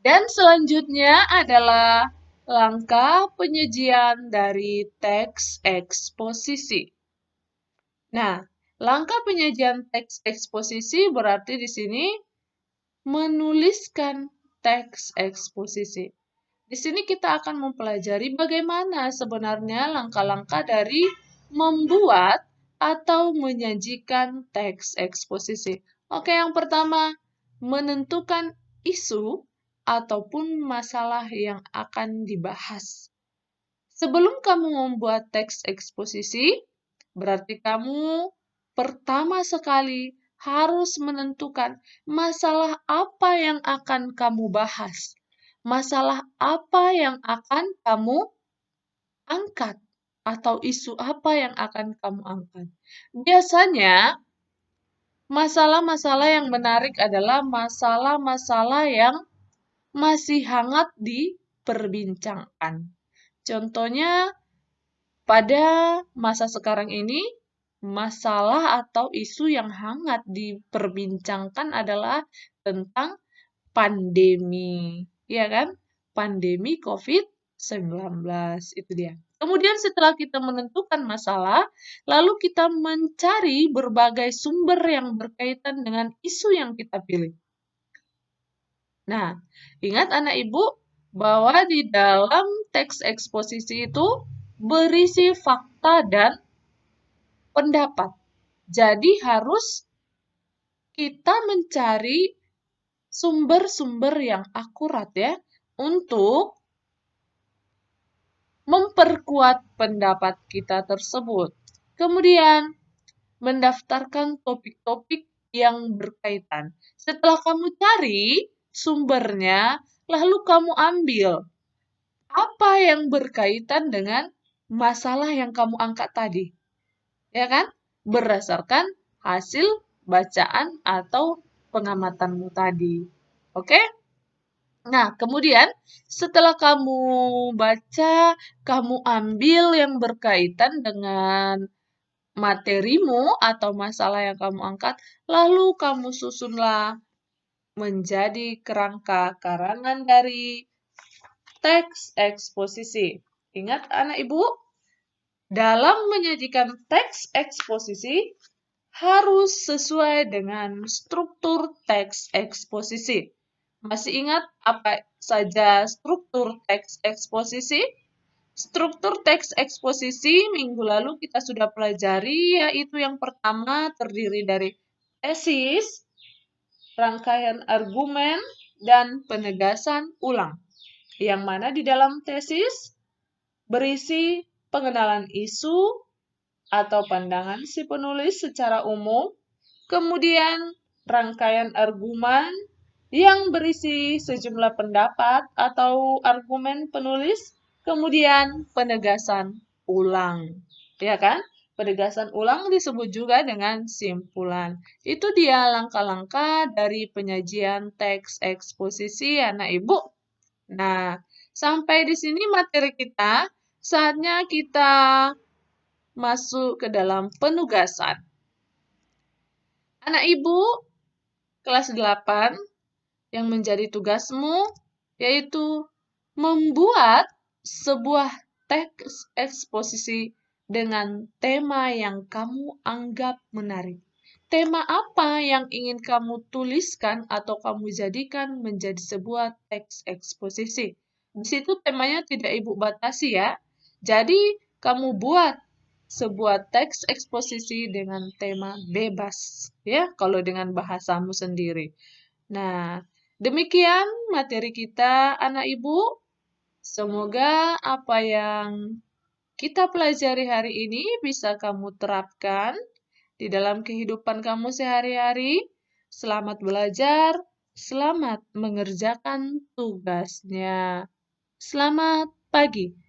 Dan selanjutnya adalah langkah penyajian dari teks eksposisi. Nah, langkah penyajian teks eksposisi berarti di sini menuliskan teks eksposisi. Di sini kita akan mempelajari bagaimana sebenarnya langkah-langkah dari membuat atau menyajikan teks eksposisi. Oke, yang pertama, menentukan isu ataupun masalah yang akan dibahas. Sebelum kamu membuat teks eksposisi, berarti kamu pertama sekali harus menentukan masalah apa yang akan kamu bahas. Masalah apa yang akan kamu angkat atau isu apa yang akan kamu angkat. Biasanya, masalah-masalah yang menarik adalah masalah-masalah yang masih hangat diperbincangkan. Contohnya, pada masa sekarang ini, masalah atau isu yang hangat diperbincangkan adalah tentang pandemi, ya kan? Pandemi COVID-19, itu dia. Kemudian setelah kita menentukan masalah, lalu kita mencari berbagai sumber yang berkaitan dengan isu yang kita pilih. Nah, ingat anak ibu bahwa di dalam teks eksposisi itu berisi fakta dan pendapat. Jadi harus kita mencari sumber-sumber yang akurat ya untuk memperkuat pendapat kita tersebut. Kemudian, mendaftarkan topik-topik yang berkaitan. Setelah kamu cari sumbernya, lalu kamu ambil apa yang berkaitan dengan masalah yang kamu angkat tadi. Ya kan? Berdasarkan hasil bacaan atau pengamatanmu tadi. Oke? Nah, kemudian setelah kamu baca, kamu ambil yang berkaitan dengan materimu atau masalah yang kamu angkat, lalu kamu susunlah menjadi kerangka karangan dari teks eksposisi. Ingat anak ibu, dalam menyajikan teks eksposisi harus sesuai dengan struktur teks eksposisi. Masih ingat apa saja struktur teks eksposisi? Struktur teks eksposisi minggu lalu kita sudah pelajari, yaitu yang pertama terdiri dari tesis, rangkaian argumen, dan penegasan ulang. Yang mana di dalam tesis berisi pengenalan isu atau pandangan si penulis secara umum, kemudian rangkaian argumen yang berisi sejumlah pendapat atau argumen penulis, kemudian penegasan ulang. Ya kan? Penegasan ulang disebut juga dengan simpulan. Itu dia langkah-langkah dari penyajian teks eksposisi anak ibu. Nah, sampai di sini materi kita. Saatnya kita masuk ke dalam penugasan. Anak ibu kelas 8 yang menjadi tugasmu yaitu membuat sebuah teks eksposisi dengan tema yang kamu anggap menarik. Tema apa yang ingin kamu tuliskan atau kamu jadikan menjadi sebuah teks eksposisi? Di situ temanya tidak ibu batasi ya. Jadi kamu buat sebuah teks eksposisi dengan tema bebas ya, kalau dengan bahasamu sendiri. Nah, demikian materi kita anak ibu. Semoga apa yang kita pelajari hari ini bisa kamu terapkan di dalam kehidupan kamu sehari-hari. Selamat belajar, selamat mengerjakan tugasnya. Selamat pagi.